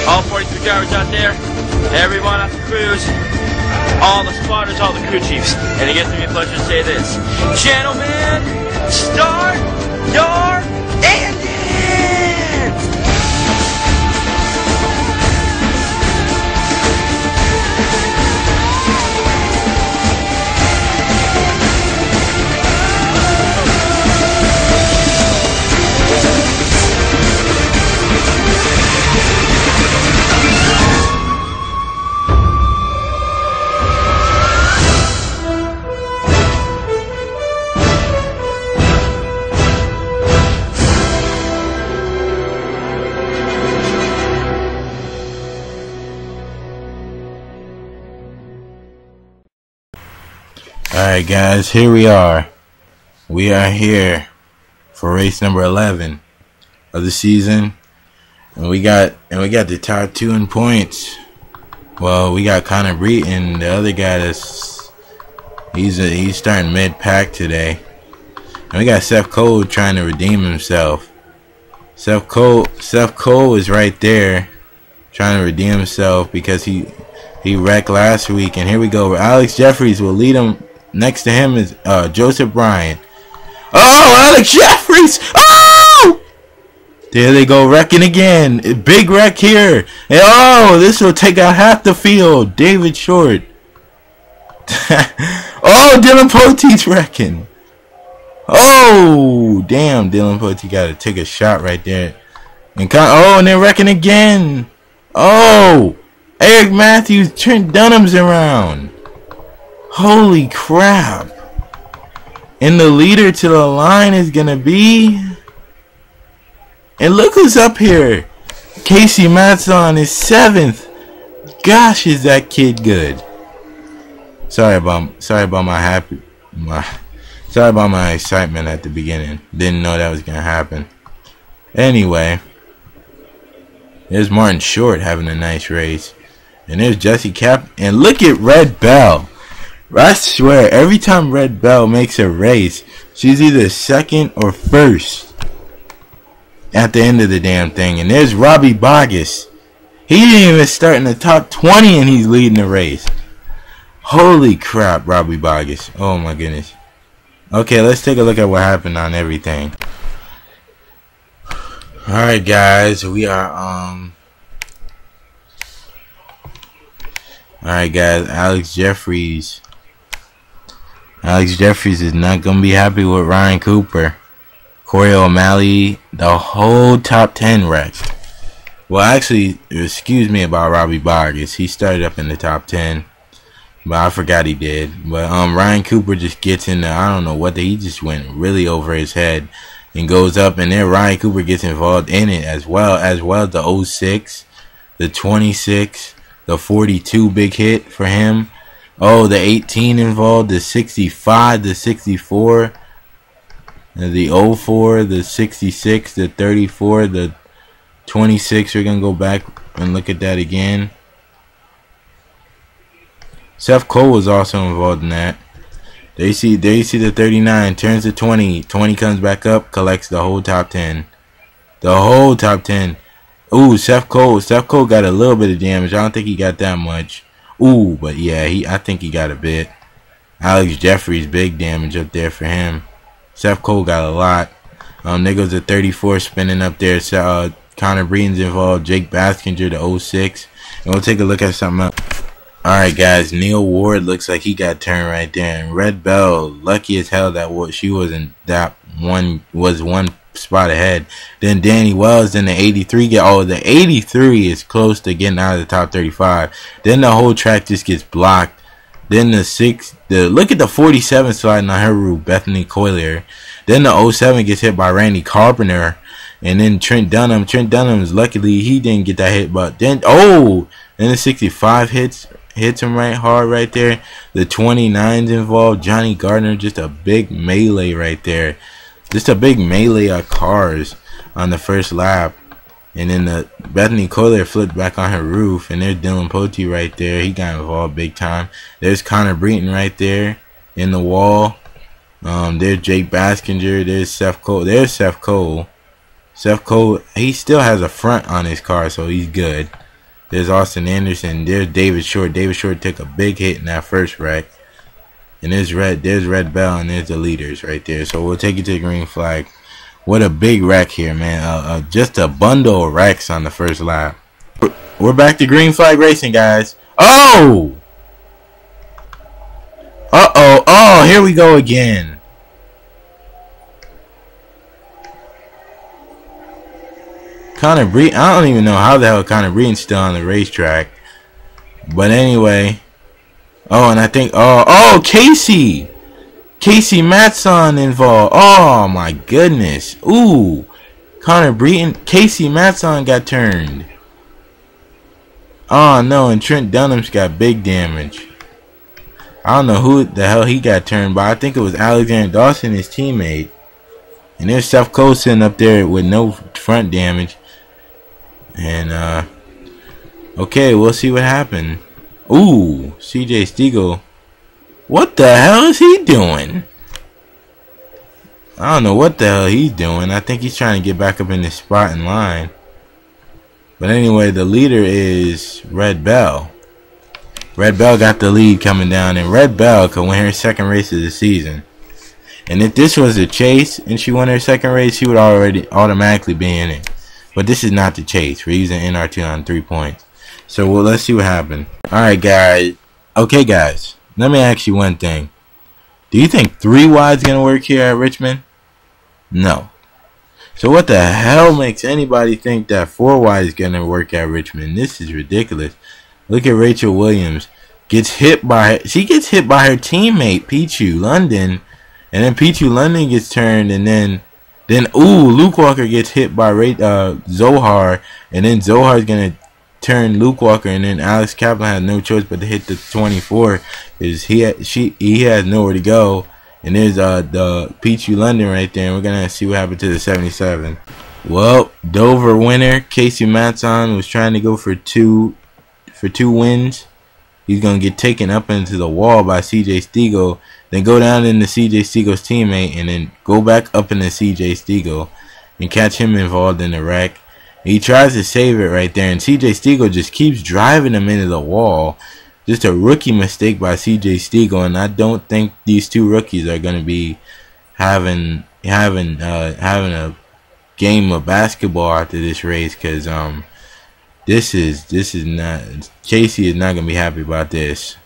All 43 drivers out there, everyone at the crews, all the spotters, all the crew chiefs. And it gives me a pleasure to say this. Gentlemen, start your engines! Alright guys, here we are. We are here for race number 11 of the season. And we got the top 2 in points. Well, we got Connor Breton, the other guy he's starting mid-pack today. And we got Seth Cole trying to redeem himself. Seth Cole is right there trying to redeem himself because he wrecked last week. And here we go. Alex Jeffries will lead him. Next to him is Joseph Bryant. Oh, Alex Jeffries! Oh! There they go, wrecking again. A big wreck here. And oh, this will take out half the field. David Short. Oh, Dylan Potte's wrecking. Oh, damn, Dylan Potte got to take a shot right there. And and they're wrecking again. Oh, Eric Matthews, Trent Dunham's around. Holy crap. And the leader to the line is gonna be, and look who's up here. Casey Matson is 7th. Gosh, is that kid good. Sorry about my excitement at the beginning. Didn't know that was gonna happen. Anyway, there's Martin Short having a nice race. And there's Jesse Cap, and look at Red Bell. I swear, every time Red Bell makes a race, she's either second or first at the end of the damn thing. And there's Robbie Bogus. He didn't even start in the top 20 and he's leading the race. Holy crap, Robbie Bogus. Oh my goodness. Okay, let's take a look at what happened on everything. Alright guys, we are alright guys, Alex Jeffries is not going to be happy with Ryan Cooper. Corey O'Malley, the whole top 10 wrecked. Well, actually, excuse me about Robbie Bogus. He started up in the top 10. But I forgot he did. But Ryan Cooper just gets in there. I don't know what he just went really over his head. And goes up. And then Ryan Cooper gets involved in it as well as the 06, the 26, the 42 big hit for him. Oh, the 18 involved, the 65, the 64, the 04, the 66, the 34, the 26. We're going to go back and look at that again. Seth Cole was also involved in that. There you see the 39, turns to 20. 20 comes back up, collects the whole top 10. The whole top 10. Ooh, Seth Cole got a little bit of damage. I don't think he got that much. Ooh, but yeah, I think he got a bit. Alex Jeffries, big damage up there for him. Seth Cole got a lot. There goes the 34 spinning up there. So, Connor Breton's involved. Jake Baskinger, the 06. And we'll take a look at something else. Alright guys, Neil Ward looks like he got turned right there. And Red Bell, lucky as hell that she wasn't that one spot ahead. Then Danny Wells, then the 83 the 83 is close to getting out of the top 35. Then the whole track just gets blocked. Then look at the 47 sliding on her roof, Bethany Coilier. Then the 07 gets hit by Randy Carpenter. And then Trent Dunham's luckily he didn't get that hit, but then then the 65 hits him right hard right there. The 29's involved. Johnny Gardner, just a big melee right there. Just a big melee of cars on the first lap. And then the Bethany Coilier flipped back on her roof. And there's Dylan Potte right there. He got involved big time. There's Connor Breton right there in the wall. There's Jake Baskinger. There's Seth Cole. Seth Cole, he still has a front on his car, so he's good. There's Austin Anderson. There's David Short. David Short took a big hit in that first wreck. And there's Red Bell, and there's the leaders right there. So we'll take you to the green flag. What a big wreck here, man. Just a bundle of wrecks on the first lap. We're back to green flag racing, guys. Oh! Uh-oh. Oh, here we go again. Connor Breeden. I don't even know how the hell Connor Breeden's still on the racetrack. But anyway. Oh, and I think... Oh, Casey! Casey Matson involved. Oh, my goodness. Ooh. Connor Breeden. Casey Matson got turned. Oh, no. And Trent Dunham's got big damage. I don't know who the hell he got turned by. I think it was Alexander Dawson, his teammate. And there's Seth Cole sitting up there with no front damage. And, okay, we'll see what happened. Ooh, CJ Stiegel. What the hell is he doing? I don't know what the hell he's doing. I think he's trying to get back up in this spot in line. But anyway, the leader is Red Bell. Red Bell got the lead coming down, and Red Bell could win her second race of the season. And if this was a chase and she won her second race, she would already automatically be in it. But this is not the chase. We're using NR2 on 3 points. So let's see what happened. Alright, guys. Okay, guys. Let me ask you one thing. Do you think 3 wide's going to work here at Richmond? No. So what the hell makes anybody think that 4 wide is going to work at Richmond? This is ridiculous. Look at Rachel Williams. She gets hit by her teammate, Pichu London. And then Pichu London gets turned, and then Luke Walker gets hit by Zohar, and then Zohar's going to turn Luke Walker, and then Alex Kaplan had no choice but to hit the 24 because he has nowhere to go. And there's the Pichu London right there, and we're gonna see what happened to the 77. Well, Dover winner Casey Matson was trying to go for two wins. He's gonna get taken up into the wall by CJ Stiegel, then go down into CJ Stiegel's teammate, and then go back up into CJ Stiegel and catch him involved in the wreck. He tries to save it right there, and CJ Stiegel just keeps driving him into the wall. Just a rookie mistake by CJ Stiegel, and I don't think these 2 rookies are going to be having a game of basketball after this race, because this is not, Casey is not going to be happy about this,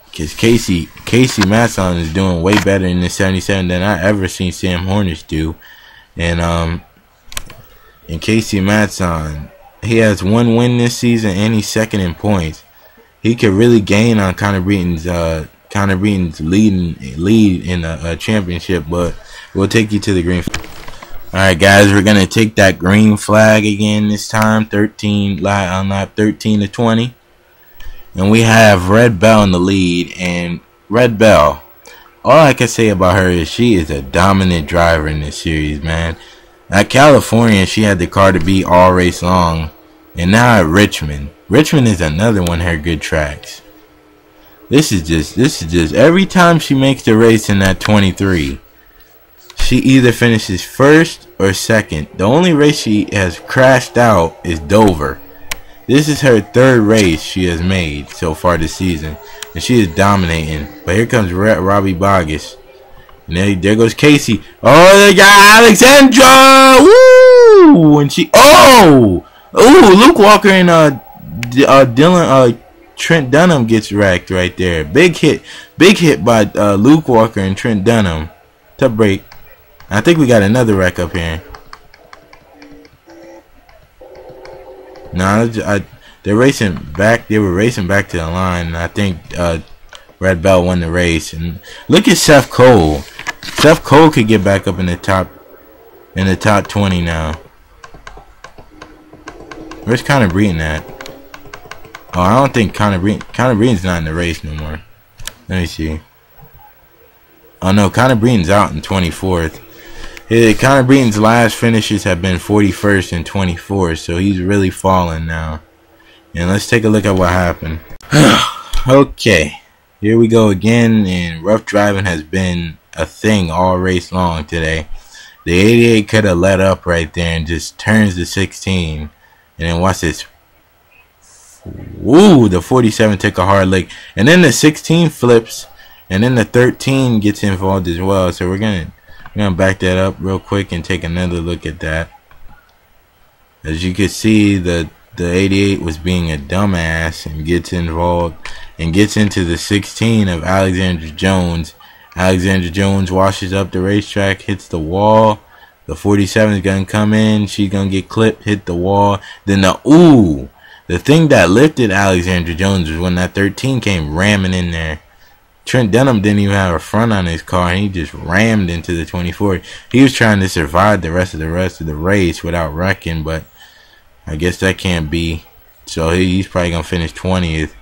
because Casey Matson is doing way better in this 77 than I ever seen Sam Hornish do. And Casey Matson, he has 1 win this season, and he's second in points. He could really gain on Connor Breeden's lead in a championship, but we'll take you to the green flag. Alright, guys, we're gonna take that green flag again this time, on lap 13 to 20. And we have Red Bell in the lead, and Red Bell, all I can say about her is she is a dominant driver in this series, man. At California, she had the car to beat all race long. And now at Richmond. Richmond is another one of her good tracks. This is just every time she makes the race in that 23, she either finishes first or second. The only race she has crashed out is Dover. This is her 3rd race she has made so far this season, and she is dominating. But here comes Robbie Bogus. And there goes Casey. Oh, they got Alexandra! Woo! And Luke Walker and Trent Dunham gets wrecked right there. Big hit by Luke Walker and Trent Dunham. Tough break. I think we got another wreck up here. No, they're racing back. They were racing back to the line, and I think Red Bell won the race. And look at Seth Cole. Seth Cole could get back up in the top 20 now. Where's Connor Breeden at? Oh, I don't think Connor Breeden's not in the race no more. Let me see. Oh no, Connor Breeden's out in 24th. Connor Breeden's last finishes have been 41st and 24th, so he's really falling now. And let's take a look at what happened. Okay, here we go again, and rough driving has been a thing all race long today. The 88 could have let up right there and just turns to 16. And then watch this. Ooh, the 47 took a hard lick. And then the 16 flips. And then the 13 gets involved as well. So we're gonna back that up real quick and take another look at that. As you can see, the 88 was being a dumbass and gets involved and gets into the 16 of Alexander Jones. Alexander Jones washes up the racetrack, hits the wall. The 47 is gonna come in. She's gonna get clipped, hit the wall. Then the thing that lifted Alexander Jones was when that 13 came ramming in there. Trent Dunham didn't even have a front on his car, and he just rammed into the 24. He was trying to survive the rest of the race without wrecking, but I guess that can't be. So he's probably gonna finish 20th.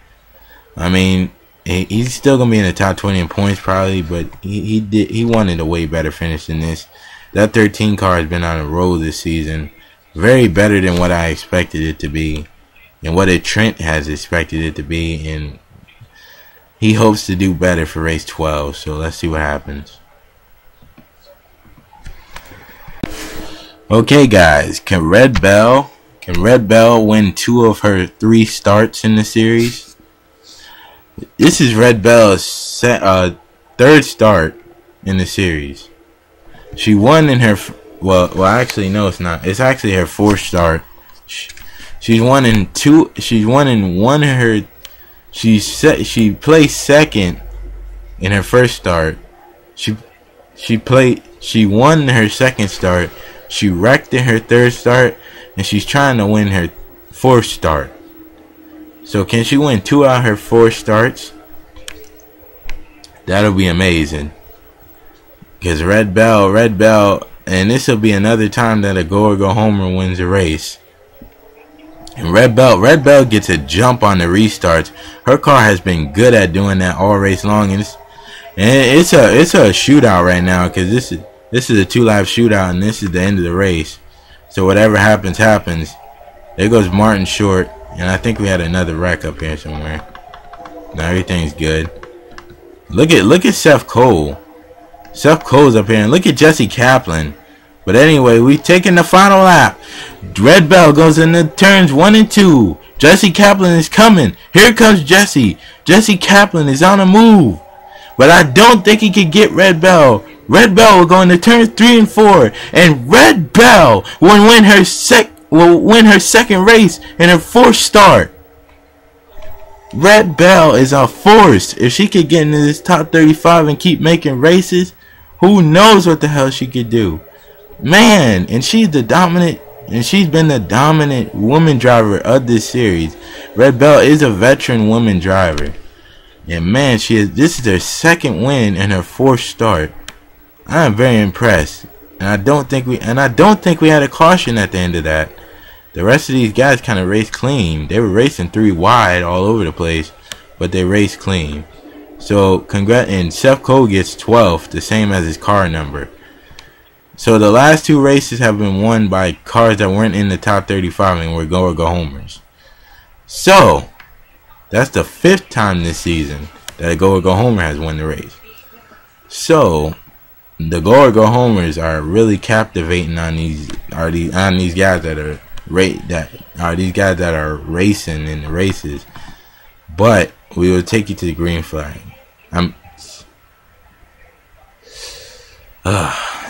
I mean, he's still gonna be in the top 20 in points probably, but he wanted a way better finish than this. That 13 car has been on a roll this season, very better than what I expected it to be, and what Trent has expected it to be, and he hopes to do better for race 12. So let's see what happens. Okay, guys, can Red Bell win 2 of her 3 starts in the series? This is Red Bell's 3rd start in the series. She won in her well actually no, it's not. It's actually her 4th start. She's won in 2. She's won in 1 of her. She placed 2nd in her 1st start. She won her 2nd start. She wrecked in her 3rd start, and she's trying to win her 4th start. So can she win 2 out of her 4 starts? That'll be amazing. Because Red Bell, and this will be another time that a go or go homer wins a race. And Red Bell gets a jump on the restarts. Her car has been good at doing that all race long, and it's a shootout right now, because this is a 2-lap shootout, and this is the end of the race. So whatever happens, happens. There goes Martin Short, and I think we had another wreck up here somewhere. Now everything's good. Look at Seth Cole. Seth Cole's up here, and look at Jesse Kaplan. But anyway, we taking the final lap. Red Bell goes into turns 1 and 2. Jesse Kaplan is coming. Here comes Jesse. Jesse Kaplan is on a move. But I don't think he could get Red Bell. Red Bell will go into turns 3 and 4. And Red Bell will win her second race in her 4th start. Red Bell is a force. If she could get into this top 35 and keep making races, who knows what the hell she could do. Man, and she's been the dominant woman driver of this series. Red Bell is a veteran woman driver. And man, this is her 2nd win and her 4th start. I am very impressed. And I don't think we had a caution at the end of that. The rest of these guys kind of raced clean. They were racing 3 wide all over the place, but they raced clean. So congrats, and Seth Cole gets 12th, the same as his car number. So the last 2 races have been won by cars that weren't in the top 35 and were go or go homers. So that's the 5th time this season that a go or go homer has won the race. So the go or go homers are really captivating on these guys that are racing in the races. But we will take you to the green flag.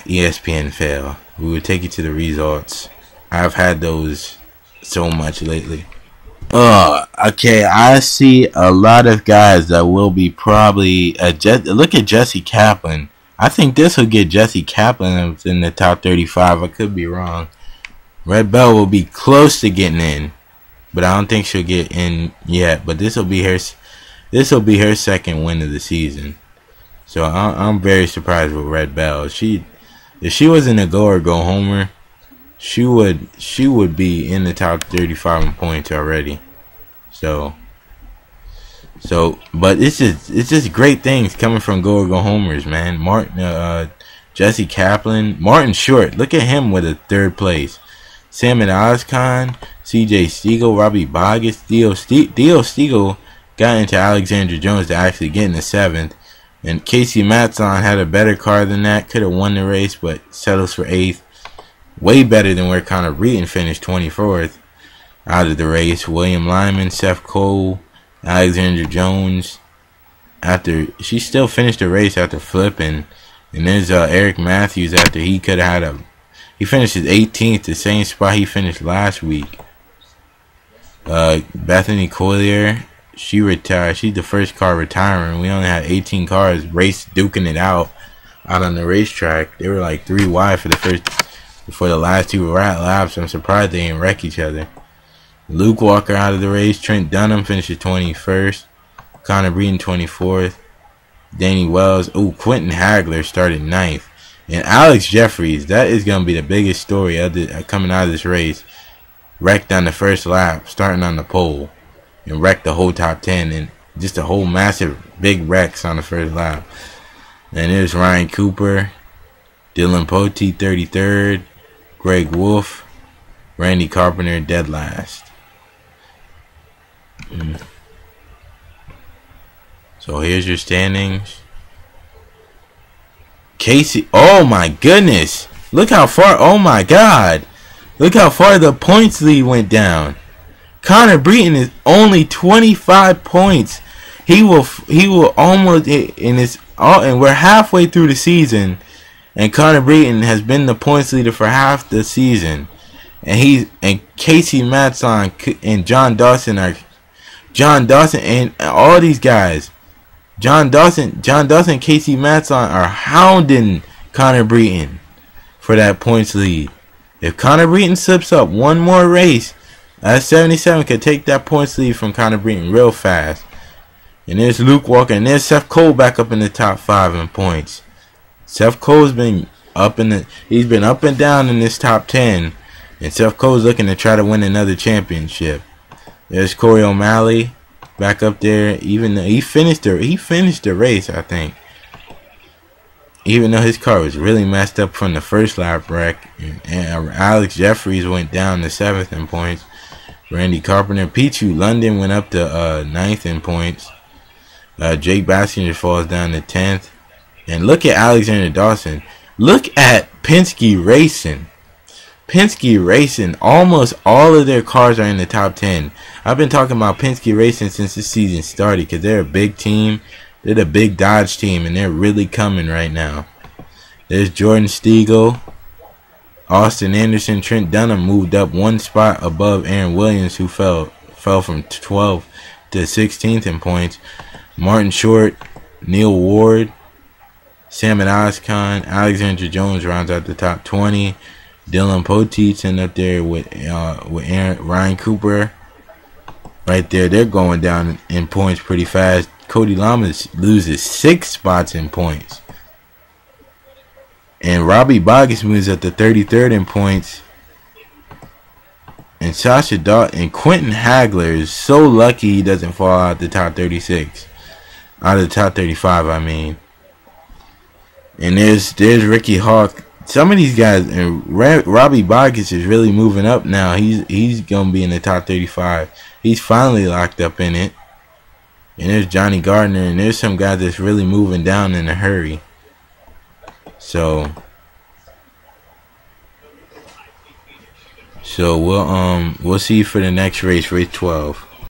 ESPN fail. We will take you to the results. I've had those so much lately. Okay, I see a lot of guys that will be probably look at Jesse Kaplan. I think this will get Jesse Kaplan in the top 35. I could be wrong. Red Bell will be close to getting in, but I don't think she'll get in yet. But this will be her 2nd win of the season. So I'm very surprised with Red Bell. If she wasn't a go or go homer, she would be in the top 35 in points already. So but it's just great things coming from go or go homers, man. Jesse Kaplan, Martin Short. Look at him with a 3rd place. Salmon Ozcon, CJ Stiegel, Robbie Boggess, Theo Stiegel got into Alexander Jones to actually get in the 7th. And Casey Matson had a better car than that. Could have won the race, but settles for 8th. Way better than where Connor Breton finished 24th. out of the race. William Lyman, Seth Cole, Alexander Jones. After she still finished the race after flipping, and there's Eric Matthews after he could have had he finished his 18th, the same spot he finished last week. Bethany Collier, she retired. She's the first car retiring. We only had 18 cars race duking it out on the racetrack. They were like 3 wide for the last 2 laps. I'm surprised they didn't wreck each other. Luke Walker out of the race. Trent Dunham finishes 21st. Connor Breeden 24th. Danny Wells. Oh, Quentin Hagler started 9th. And Alex Jeffries, that is going to be the biggest story coming out of this race. Wrecked on the first lap, starting on the pole. And wrecked the whole top 10. And just a whole massive big wrecks on the first lap. And there's Ryan Cooper. Dylan Pote 33rd. Greg Wolf. Randy Carpenter dead last. So here's your standings. Casey, oh my goodness. Look how far, oh my god. Look how far the points lead went down. Connor Breeden is only 25 points. He will almost and we're halfway through the season, and Connor Breeden has been the points leader for half the season. And Casey Matson and John Dawson and all these guys. John Dawson, Casey Matson are hounding Connor Breeden for that points lead. If Connor Breeden slips up one more race, 77 could take that points lead from Connor Breeden real fast. And there's Luke Walker, and there's Seth Cole back up in the top 5 in points. Seth Cole's been he's been up and down in this top 10, and Seth Cole's looking to try to win another championship. There's Corey O'Malley back up there. Even though he finished the race, I think. Even though his car was really messed up from the first lap wreck. And Alex Jeffries went down to 7th in points. Randy Carpenter, Pichu London went up to 9th in points. Jake Bastian just falls down to 10th. And look at Alexander Dawson. Look at Penske Racing. Penske Racing, almost all of their cars are in the top 10. I've been talking about Penske Racing since the season started because they're a big team. They're the big Dodge team, and they're really coming right now. There's Jordan Stiegel. Austin Anderson, Trent Dunham moved up 1 spot above Aaron Williams, who fell from 12th to 16th in points. Martin Short, Neil Ward, Salmon Oscon, Alexander Jones rounds out the top 20. Dylan Poteet's in up there with Ryan Cooper. Right there, they're going down in points pretty fast. Cody Lamas loses 6 spots in points. And Robbie Boggess moves up to 33rd in points. And Sasha Dalton and Quentin Hagler is so lucky he doesn't fall out the top 36. Out of the top 35, I mean. And there's Ricky Hawk. Some of these guys, and Robbie Boggess is really moving up now. He's gonna be in the top 35. He's finally locked up in it. And there's Johnny Gardner, and there's some guys that's really moving down in a hurry. So we'll see you for the next race, race 12.